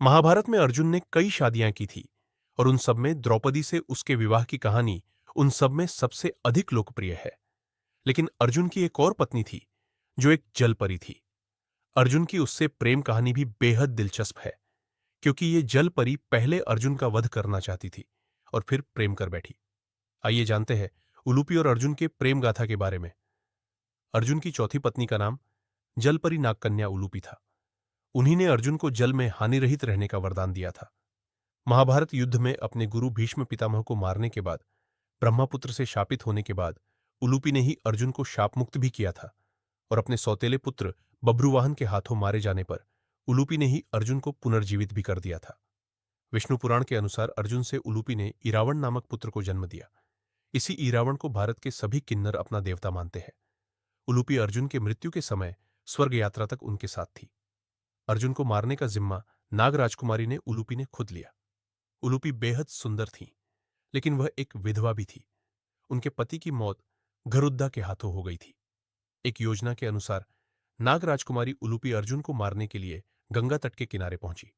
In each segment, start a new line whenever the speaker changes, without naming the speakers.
महाभारत में अर्जुन ने कई शादियां की थी और उन सब में द्रौपदी से उसके विवाह की कहानी उन सब में सबसे अधिक लोकप्रिय है। लेकिन अर्जुन की एक और पत्नी थी जो एक जल परी थी। अर्जुन की उससे प्रेम कहानी भी बेहद दिलचस्प है, क्योंकि ये जल परी पहले अर्जुन का वध करना चाहती थी और फिर प्रेम कर बैठी। आइए जानते हैं उलूपी और अर्जुन के प्रेम गाथा के बारे में। अर्जुन की चौथी पत्नी का नाम जलपरी नागकन्या उलूपी था। उन्हीं ने अर्जुन को जल में हानि रहित रहने का वरदान दिया था। महाभारत युद्ध में अपने गुरु भीष्म पितामह को मारने के बाद, ब्रह्मपुत्र से शापित होने के बाद उलूपी ने ही अर्जुन को शाप मुक्त भी किया था और अपने सौतेले पुत्र बभ्रुवाहन के हाथों मारे जाने पर उलूपी ने ही अर्जुन को पुनर्जीवित भी कर दिया था। विष्णु पुराण के अनुसार अर्जुन से उलूपी ने इरावण नामक पुत्र को जन्म दिया। इसी इरावण को भारत के सभी किन्नर अपना देवता मानते हैं। उलूपी अर्जुन के मृत्यु के समय स्वर्ग यात्रा तक उनके साथ थी। अर्जुन को मारने का जिम्मा नाग राजकुमारी ने उलूपी ने खुद लिया। उलूपी बेहद सुंदर थी, लेकिन वह एक विधवा भी थी। उनके पति की मौत गरुद्दा के हाथों हो गई थी। एक योजना के अनुसार नाग राजकुमारी उलूपी अर्जुन को मारने के लिए गंगा तट के किनारे पहुंची।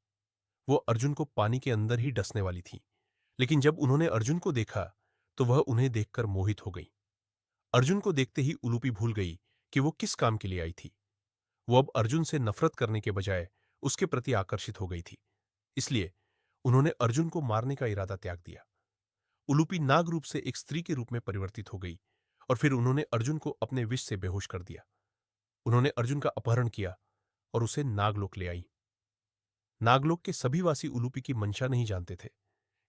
वो अर्जुन को पानी के अंदर ही डसने वाली थी, लेकिन जब उन्होंने अर्जुन को देखा तो वह उन्हें देखकर मोहित हो गई। अर्जुन को देखते ही उलूपी भूल गई कि वो किस काम के लिए आई थी। वो अब अर्जुन से नफरत करने के बजाय उसके प्रति आकर्षित हो गई थी। इसलिए उन्होंने अर्जुन को मारने का इरादा त्याग दिया। उलूपी नाग रूप से एक स्त्री के रूप में परिवर्तित हो गई और फिर उन्होंने अर्जुन को अपने विष से बेहोश कर दिया। उन्होंने अर्जुन का अपहरण किया और उसे नागलोक ले आई। नागलोक के सभी वासी उलूपी की मंशा नहीं जानते थे,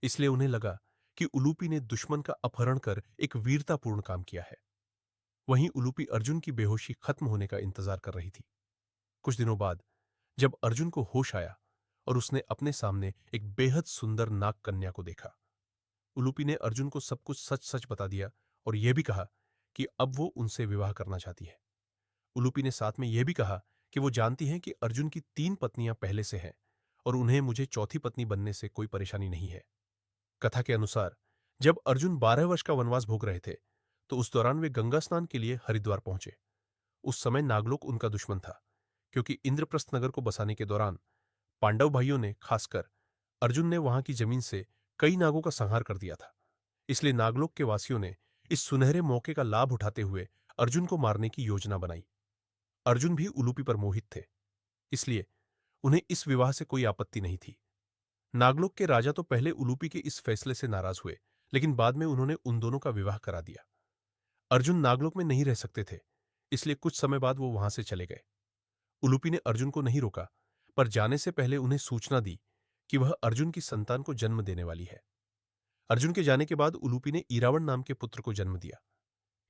इसलिए उन्हें लगा कि उलूपी ने दुश्मन का अपहरण कर एक वीरतापूर्ण काम किया है। वहीं उलूपी अर्जुन की बेहोशी खत्म होने का इंतजार कर रही थी। कुछ दिनों बाद जब अर्जुन को होश आया और उसने अपने सामने एक बेहद सुंदर नाग कन्या को देखा, उलूपी ने अर्जुन को सब कुछ सच सच बता दिया और यह भी कहा कि अब वो उनसे विवाह करना चाहती है। उलूपी ने साथ में यह भी कहा कि वो जानती हैं कि अर्जुन की 3 पत्नियां पहले से हैं और उन्हें मुझे चौथी पत्नी बनने से कोई परेशानी नहीं है। कथा के अनुसार जब अर्जुन 12 वर्ष का वनवास भोग रहे थे, तो उस दौरान वे गंगा स्नान के लिए हरिद्वार पहुंचे। उस समय नागलोक उनका दुश्मन था, क्योंकि इंद्रप्रस्थ नगर को बसाने के दौरान पांडव भाइयों ने, खासकर अर्जुन ने, वहां की जमीन से कई नागों का संहार कर दिया था। इसलिए नागलोक के वासियों ने इस सुनहरे मौके का लाभ उठाते हुए अर्जुन को मारने की योजना बनाई। अर्जुन भी उलूपी पर मोहित थे, इसलिए उन्हें इस विवाह से कोई आपत्ति नहीं थी। नागलोक के राजा तो पहले उलूपी के इस फैसले से नाराज हुए, लेकिन बाद में उन्होंने उन दोनों का विवाह करा दिया। अर्जुन नागलोक में नहीं रह सकते थे, इसलिए कुछ समय बाद वो वहां से चले गए। उलूपी ने अर्जुन को नहीं रोका, पर जाने से पहले उन्हें सूचना दी कि वह अर्जुन की संतान को जन्म देने वाली है। अर्जुन के जाने के बाद उलूपी ने इरावण नाम के पुत्र को जन्म दिया।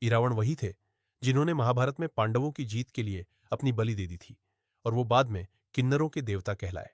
इरावण वही थे जिन्होंने महाभारत में पांडवों की जीत के लिए अपनी बलि दे दी थी और वो बाद में किन्नरों के देवता कहलाए।